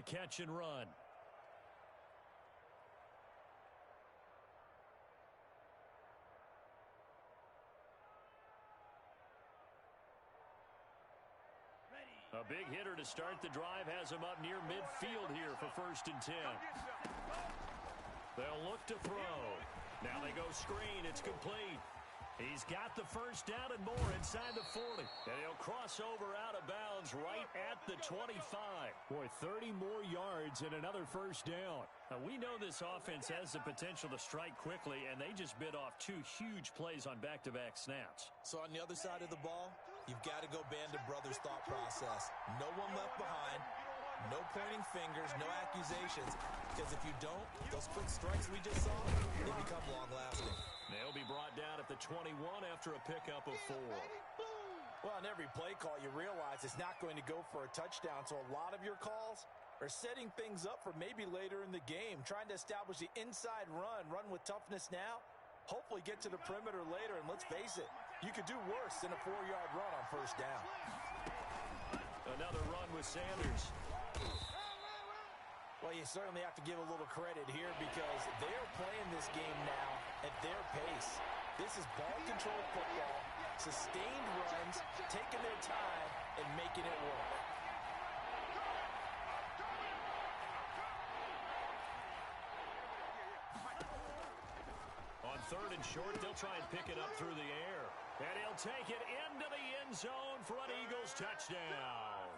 catch and run. A big hitter to start the drive has him up near midfield here for 1st and 10. They'll look to throw. Now they go screen. It's complete. He's got the first down and more inside the 40. And he'll cross over out of bounds right at the 25. Boy, 30 more yards and another first down. Now, we know this offense has the potential to strike quickly, and they just bit off 2 huge plays on back-to-back snaps. So on the other side of the ball, you've got to go Band of Brothers thought process. No one left behind. No pointing fingers, no accusations, because if you don't, those quick strikes we just saw, they become long-lasting. They'll be brought down at the 21 after a pickup of 4. Well, on every play call, you realize it's not going to go for a touchdown, so a lot of your calls are setting things up for maybe later in the game, trying to establish the inside run with toughness now, hopefully get to the perimeter later, and let's face it, you could do worse than a 4-yard run on first down. Another run with Sanders. Well, you certainly have to give a little credit here because they're playing this game now at their pace. This is ball-controlled football, sustained runs, taking their time, and making it work. On 3rd and short, they'll try and pick it up through the air. And he'll take it into the end zone for an Eagles touchdown.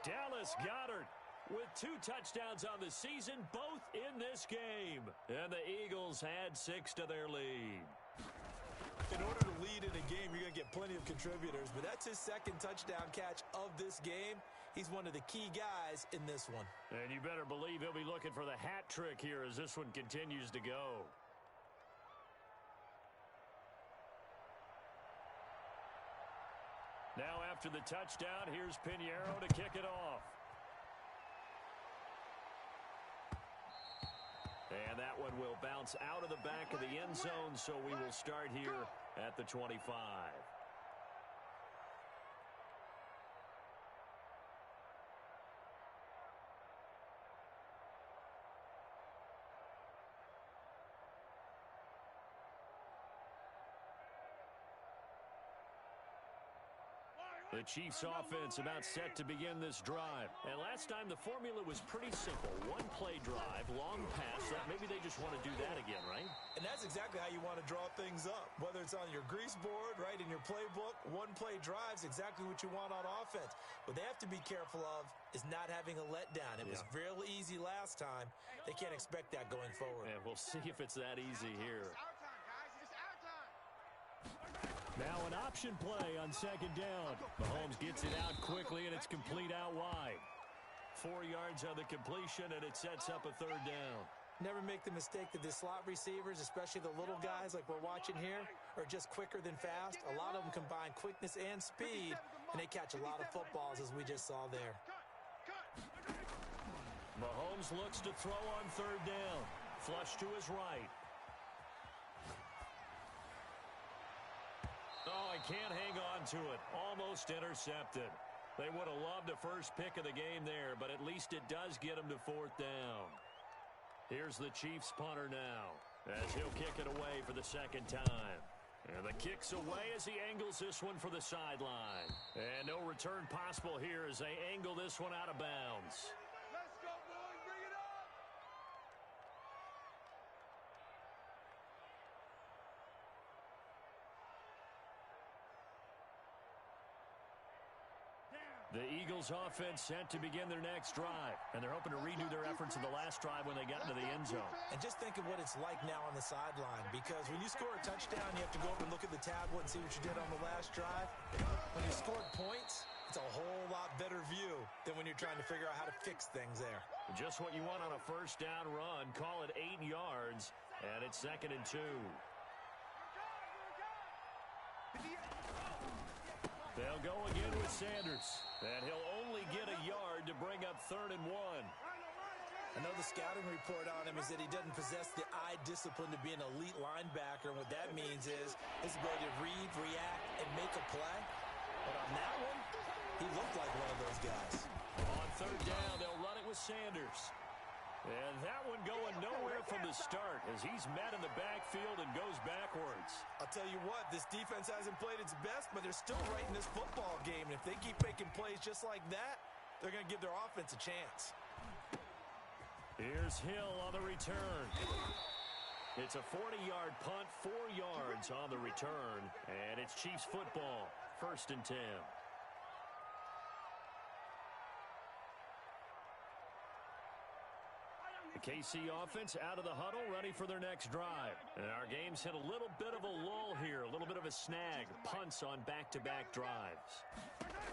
Dallas Goedert with 2 touchdowns on the season, both in this game. And the Eagles add 6 to their lead. In order to lead in a game, you're going to get plenty of contributors, but that's his 2nd touchdown catch of this game. He's one of the key guys in this one. And you better believe he'll be looking for the hat trick here as this one continues to go. Now after the touchdown, here's Pinheiro to kick it off. And that one will bounce out of the back of the end zone, so we will start here at the 25. The Chiefs offense about set to begin this drive. And last time the formula was pretty simple. 1-play drive, long pass. Maybe they just want to do that again, right? And that's exactly how you want to draw things up. Whether it's on your grease board, right, in your playbook, 1-play drive's exactly what you want on offense. What they have to be careful of is not having a letdown. It was real easy last time. They can't expect that going forward. And we'll see if it's that easy here. Now an option play on 2nd down. Mahomes gets it out quickly, and it's complete out wide. 4 yards on the completion, and it sets up a 3rd down. Never make the mistake that the slot receivers, especially the little guys like we're watching here, are just quicker than fast. A lot of them combine quickness and speed, and they catch a lot of footballs, as we just saw there. Mahomes looks to throw on 3rd down. Flush to his right. Oh, he can't hang on to it. Almost intercepted. They would have loved the first pick of the game there, but at least it does get him to 4th down. Here's the Chiefs punter now, as he'll kick it away for the 2nd time. And the kick's away as he angles this one for the sideline. And no return possible here as they angle this one out of bounds. Let's go, boys. Bring it up. The Eagles offense set to begin their next drive. And they're hoping to redo their efforts in the last drive when they got into the end zone. And just think of what it's like now on the sideline, because when you score a touchdown, you have to go over and look at the tablet and see what you did on the last drive. When you scored points, it's a whole lot better view than when you're trying to figure out how to fix things there. Just what you want on a first down run. Call it 8 yards, and it's 2nd and 2. They'll go again with Sanders, and he'll only get a yard to bring up 3rd and 1. I know the scouting report on him is that he doesn't possess the eye discipline to be an elite linebacker, and what that means is his ability to read, react, and make a play. But on that one, he looked like one of those guys. On third down, they'll run it with Sanders. And that one going nowhere from the start as he's met in the backfield and goes backwards. I'll tell you what, this defense hasn't played its best, but they're still right in this football game. And if they keep making plays just like that, they're going to give their offense a chance. Here's Hill on the return. It's a 40-yard punt, 4 yards on the return, and it's Chiefs football, 1st and 10. The KC offense out of the huddle, ready for their next drive. And our game's hit a little bit of a lull here, a little bit of a snag. Punts on back-to-back drives.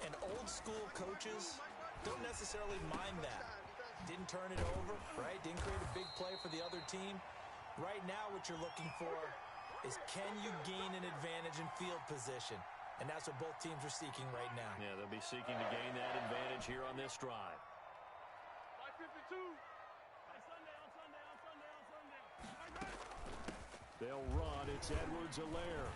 And old-school coaches don't necessarily mind that. Didn't turn it over, right? Didn't create a big play for the other team. Right now what you're looking for is can you gain an advantage in field position? And that's what both teams are seeking right now. Yeah, they'll be seeking to gain that advantage here on this drive. 52. They'll run. It's Edwards-Helaire.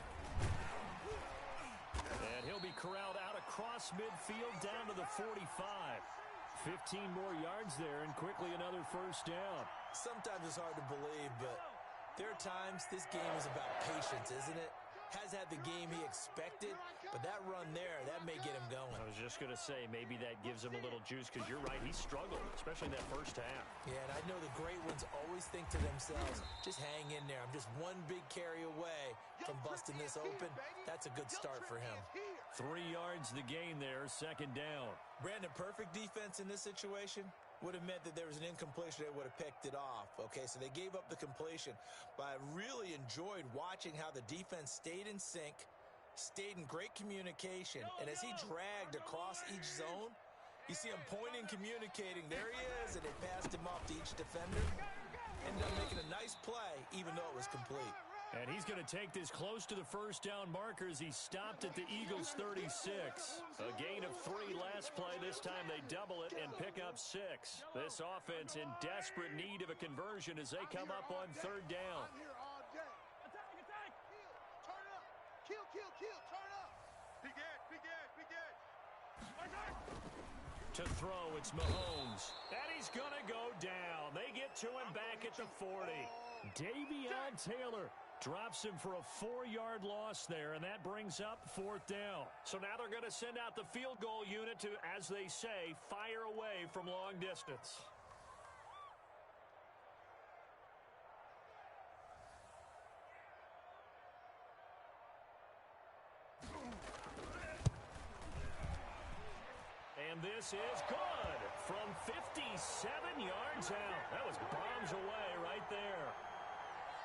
And he'll be corralled out across midfield down to the 45. 15 more yards there and quickly another first down. Sometimes it's hard to believe, but there are times this game is about patience, isn't it? Has had the game he expected, but that run there, that may get him going. I was just going to say, maybe that gives him a little juice because you're right, he struggled, especially in that first half. Yeah, and I know the great ones always think to themselves, just hang in there. I'm just one big carry away from busting this open. That's a good start for him. 3 yards the gain there, 2nd down. Brandon, perfect defense in this situation would have meant that there was an incompletion. They would have picked it off. Okay, so they gave up the completion. But I really enjoyed watching how the defense stayed in sync, stayed in great communication. And as he dragged across each zone, you see him pointing, communicating. There he is, and they passed him off to each defender. Ended up making a nice play, even though it was complete. And he's going to take this close to the first down marker as he stopped at the Eagles' 36. A gain of 3 last play. This time they double it and pick up 6. This offense in desperate need of a conversion as they come up on 3rd down. I'm here all day. Attack, attack. Turn up. Kill, turn up. Big edge, big edge, big edge. To throw, it's Mahomes. And he's going to go down. They get to him back at the 40. Davion Taylor drops him for a 4-yard loss there, and that brings up 4th down. So now they're going to send out the field goal unit to, as they say, fire away from long distance. And this is good from 57 yards out. That was bombs away right there.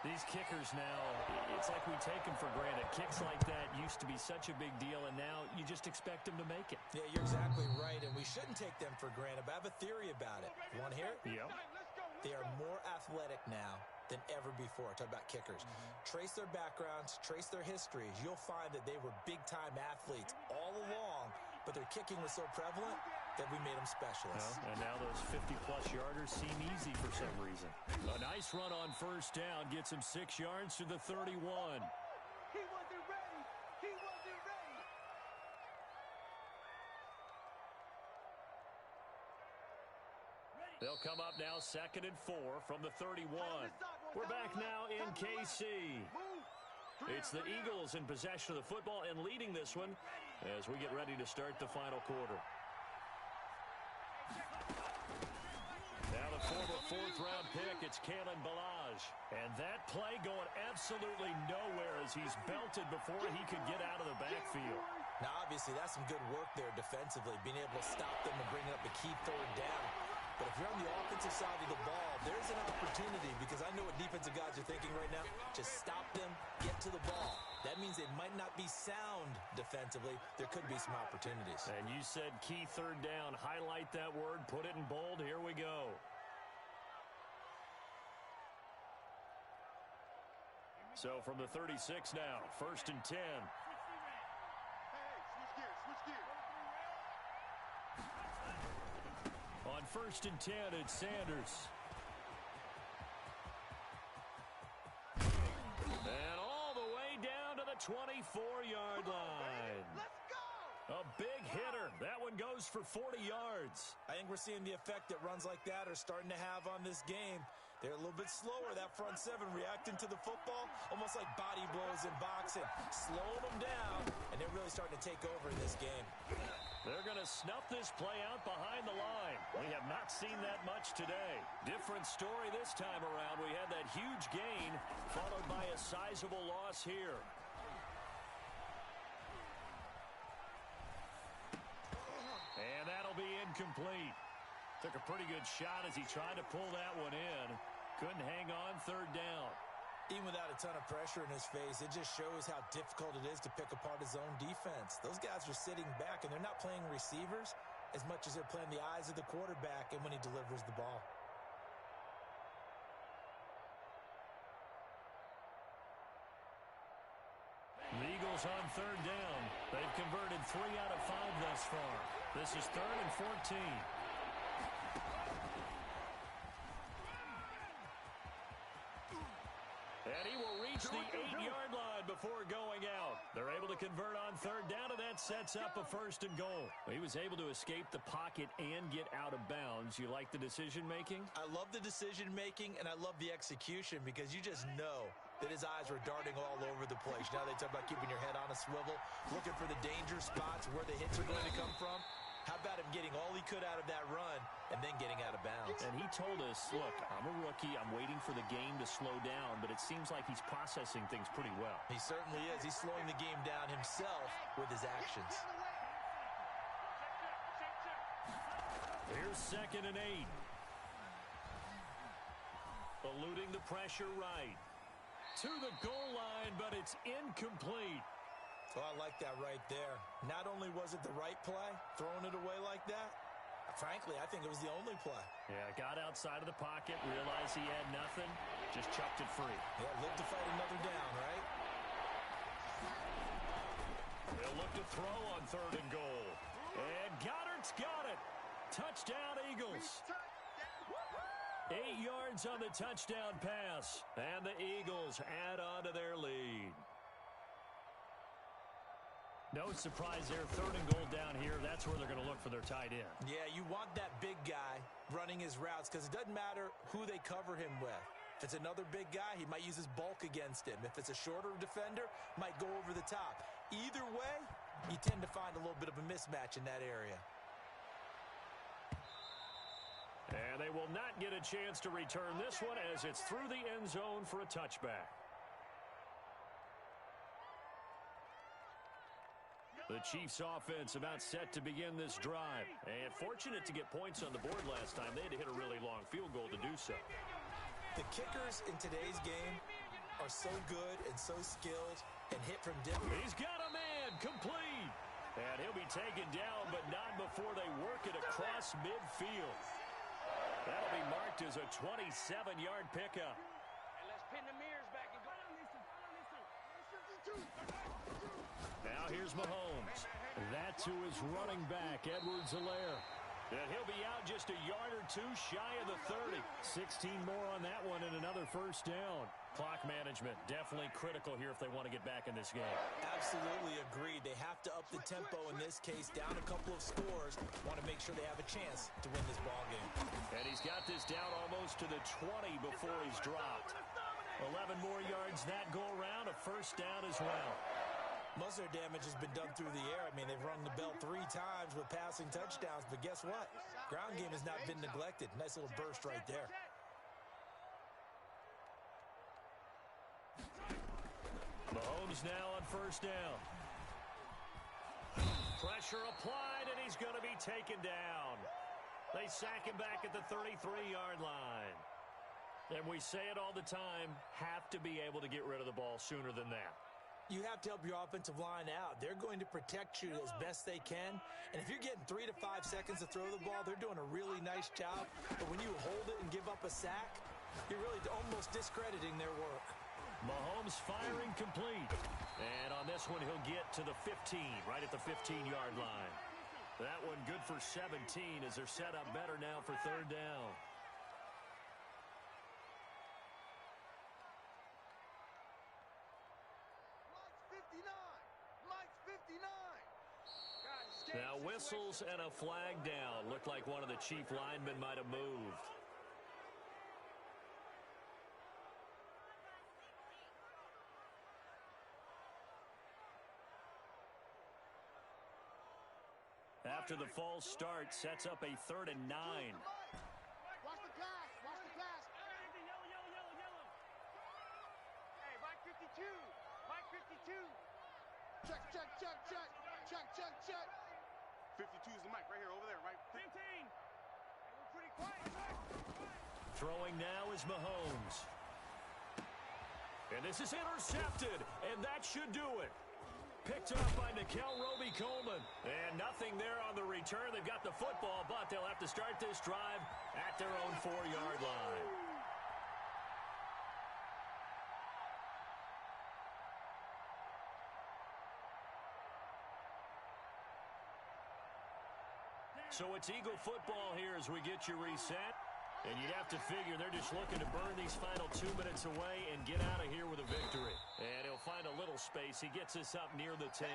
These kickers now, it's like we take them for granted. Kicks like that used to be such a big deal, and now you just expect them to make it. Yeah, you're exactly right, and we shouldn't take them for granted, but I have a theory about it. You want to hear it? Yep. They are more athletic now than ever before. Talk about kickers. Trace their backgrounds, trace their histories. You'll find that they were big-time athletes all along, but their kicking was so prevalent that we made them specialists. Well, and now those 50-plus yarders seem easy for some reason. A nice run on first down gets him 6 yards to the 31. He wasn't ready. He wasn't ready. They'll come up now 2nd and 4 from the 31. We're back now in KC. It's the Eagles in possession of the football and leading this one as we get ready to start the final quarter. Now the former 4th-round pick, it's Kalen Ballage. And that play going absolutely nowhere as he's belted before he could get out of the backfield. Now, obviously, that's some good work there defensively, being able to stop them and bring up a key 3rd down. But if you're on the offensive side of the ball, there's an opportunity because I know what defensive guys are thinking right now. Just stop them, get to the ball. That means they might not be sound defensively. There could be some opportunities. And you said key 3rd down. Highlight that word. Put it in bold. Here we go. So from the 36 now, 1st and 10. Hey, switch gears. On 1st and 10, it's Sanders. And all the way down to the 24-yard line. Let's go. A big hitter. That one goes for 40 yards. I think we're seeing the effect that runs like that are starting to have on this game. They're a little bit slower, that front seven, reacting to the football, almost like body blows in boxing, slowing them down, and they're really starting to take over in this game. They're going to snuff this play out behind the line. We have not seen that much today. Different story this time around. We had that huge gain, followed by a sizable loss here. And that'll be incomplete. Took a pretty good shot as he tried to pull that one in. Couldn't hang on third down. Even without a ton of pressure in his face, it just shows how difficult it is to pick apart his own defense. Those guys are sitting back, and they're not playing receivers as much as they're playing the eyes of the quarterback and when he delivers the ball. The Eagles on third down. They've converted 3 out of 5 thus far. This is 3rd and 14. And he will reach the 8-yard line before going out. They're able to convert on third down, and that sets up a 1st and goal. He was able to escape the pocket and get out of bounds. You like the decision-making? I love the decision-making, and I love the execution because you just know that his eyes were darting all over the place. Now they talk about keeping your head on a swivel, looking for the danger spots where the hits are going to come from. How about him getting all he could out of that run and then getting out of bounds? And he told us, look, I'm a rookie. I'm waiting for the game to slow down, but it seems like he's processing things pretty well. He certainly is. He's slowing the game down himself with his actions. Here's 2nd and 8. Eluding the pressure right. To the goal line, but it's incomplete. Oh, I like that right there. Not only was it the right play, throwing it away like that, frankly, I think it was the only play. Yeah, got outside of the pocket, realized he had nothing, just chucked it free. Yeah, live to fight another down, right? They'll look to throw on 3rd and goal. And Goddard's got it. Touchdown, Eagles. 8 yards on the touchdown pass. And the Eagles add on to their lead. No surprise there. 3rd and goal down here. That's where they're going to look for their tight end. Yeah, you want that big guy running his routes because it doesn't matter who they cover him with. If it's another big guy, he might use his bulk against him. If it's a shorter defender, might go over the top. Either way, you tend to find a little bit of a mismatch in that area. And they will not get a chance to return this one as it's through the end zone for a touchback. The Chiefs offense about set to begin this drive. And fortunate to get points on the board last time. They had to hit a really long field goal to do so. The kickers in today's game are so good and so skilled and hit from different. He's got a man complete. And he'll be taken down, but not before they work it across midfield. That'll be marked as a 27-yard pickup. And let's pin the mirrors back and go. Now here's Mahomes. That to his running back, Edwards-Helaire. And he'll be out just a yard or two shy of the 30. 16 more on that one and another 1st down. Clock management definitely critical here if they want to get back in this game. Absolutely agreed. They have to up the tempo in this case, down a couple of scores. Want to make sure they have a chance to win this ball game. And he's got this down almost to the 20 before he's dropped. 11 more yards that go around, a 1st down as well. Most of their damage has been done through the air. I mean, they've rung the bell 3 times with passing touchdowns, but guess what? Ground game has not been neglected. Nice little burst right there. Mahomes now on 1st down. Pressure applied, and he's going to be taken down. They sack him back at the 33-yard line. And we say it all the time, have to be able to get rid of the ball sooner than that. You have to help your offensive line out. They're going to protect you as best they can. And if you're getting 3 to 5 seconds to throw the ball, they're doing a really nice job. But when you hold it and give up a sack, you're really almost discrediting their work. Mahomes firing complete. And on this one, he'll get to the 15, right at the 15-yard line. That one good for 17 as they're set up better now for 3rd down. Mike's 59. Mike's 59. Guys, Now whistles and a flag down. Looked like one of the Chief linemen might have moved. After the false start, sets up a 3rd and 9. Watch the pass. Watch the pass. Yellow. Hey, Mike 52. Mike 52. Check. 52 is the mic right here, over there, right? 15. Hey, we're pretty quiet. Throwing now is Mahomes. And this is intercepted, and that should do it. Picked up by Nikel Roby-Coleman. And nothing there on the return. They've got the football, but they'll have to start this drive at their own 4-yard line. So it's Eagle football here as we get you reset. And you'd have to figure they're just looking to burn these final 2 minutes away and get out of here with a victory. And he'll find a little space. He gets us up near the 10.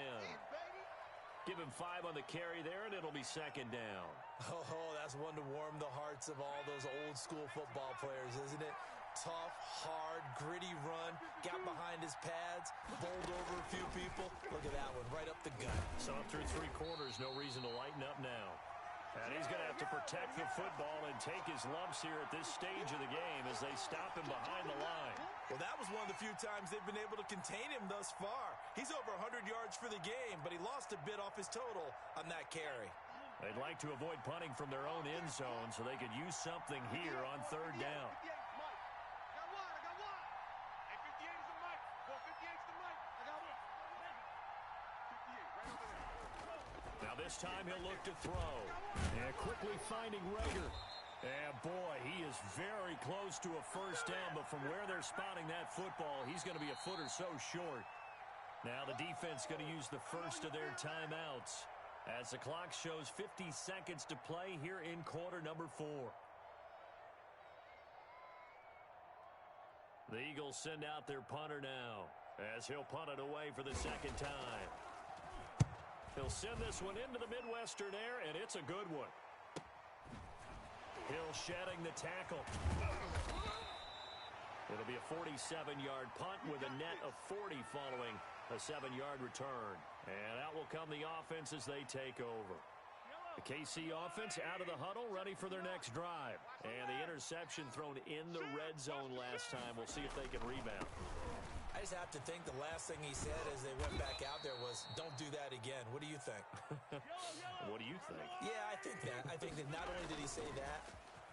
Give him 5 on the carry there, and it'll be 2nd down. Oh, that's one to warm the hearts of all those old-school football players, isn't it? Tough, hard, gritty run. Got behind his pads, bowled over a few people. Look at that one, right up the gut. So through 3 quarters, no reason to lighten up now. And he's going to have to protect the football and take his lumps here at this stage of the game as they stop him behind the line. Well, that was one of the few times they've been able to contain him thus far. He's over 100 yards for the game, but he lost a bit off his total on that carry. They'd like to avoid punting from their own end zone so they could use something here on 3rd down. I got one. Hey, 58 is the mic. Well, 58 is the mic. I got one. 58, right over there. Now this time he'll look to throw. And quickly finding Rager. And boy, he is very close to a 1st down, but from where they're spotting that football, he's going to be a foot or so short. Now the defense going to use the first of their timeouts as the clock shows 50 seconds to play here in quarter number 4. The Eagles send out their punter now as he'll punt it away for the 2nd time. He'll send this one into the Midwestern air, and it's a good one. Hill shedding the tackle. It'll be a 47-yard punt with a net of 40 following a 7-yard return. And out will come the offense as they take over. The KC offense out of the huddle, ready for their next drive. And the interception thrown in the red zone last time. We'll see if they can rebound. I just have to think the last thing he said as they went back out there was, don't do that again. What do you think? What do you think? Yeah, I think that not only did he say that,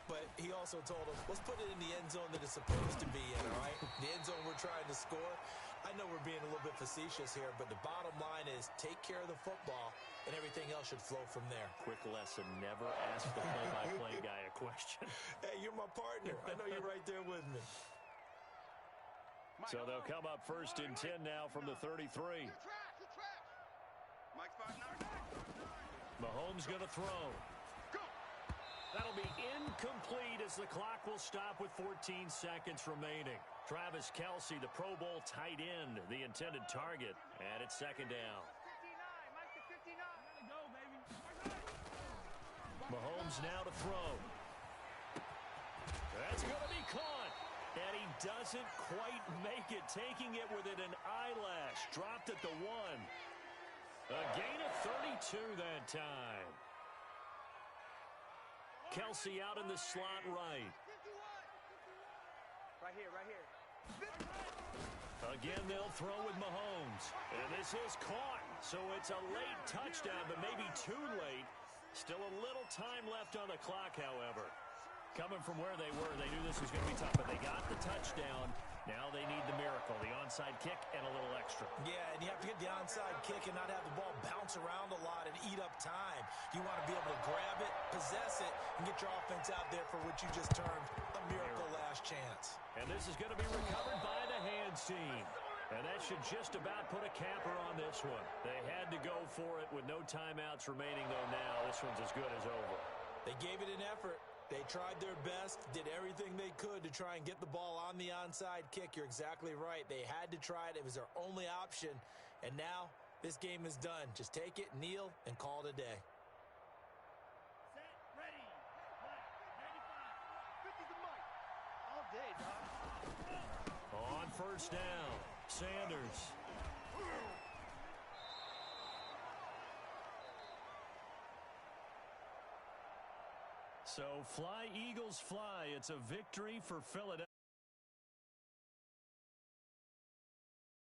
but he also told him, let's put it in the end zone that it's supposed to be in, all right? The end zone we're trying to score. I know we're being a little bit facetious here, but the bottom line is take care of the football, and everything else should flow from there. Quick lesson, never ask the play-by-play guy a question. Hey, you're my partner. I know you're right there with me. So they'll come up 1st and 10 now from the 33. Good trash. Mike's 5'9". Mahomes going to throw. Go. That'll be incomplete as the clock will stop with 14 seconds remaining. Travis Kelce, the Pro Bowl tight end, the intended target, and it's 2nd down. 59. Mike to 59. Gotta go, baby. Mahomes now to throw. That's going to be caught. And he doesn't quite make it, taking it within an eyelash. Dropped at the 1. A gain of 32 that time. Kelce out in the slot right. Right here. Again, they'll throw with Mahomes. And this is caught. So it's a late touchdown, but maybe too late. Still a little time left on the clock, however. Coming from where they were, they knew this was going to be tough, but they got the touchdown. Now they need the miracle, the onside kick and a little extra. Yeah, and you have to get the onside kick and not have the ball bounce around a lot and eat up time. You want to be able to grab it, possess it, and get your offense out there for what you just termed a miracle last chance. And this is going to be recovered by the hands team. And that should just about put a capper on this one. They had to go for it with no timeouts remaining, though now this one's as good as over. They gave it an effort. They tried their best, did everything they could to try and get the ball on the onside kick. You're exactly right. They had to try it. It was their only option. And now This game is done. Just take it, kneel, and call it a day. Set, ready. Play. 95. 50's the mic. All day, dog. On first down, Sanders. So fly, Eagles, fly. It's a victory for Philadelphia.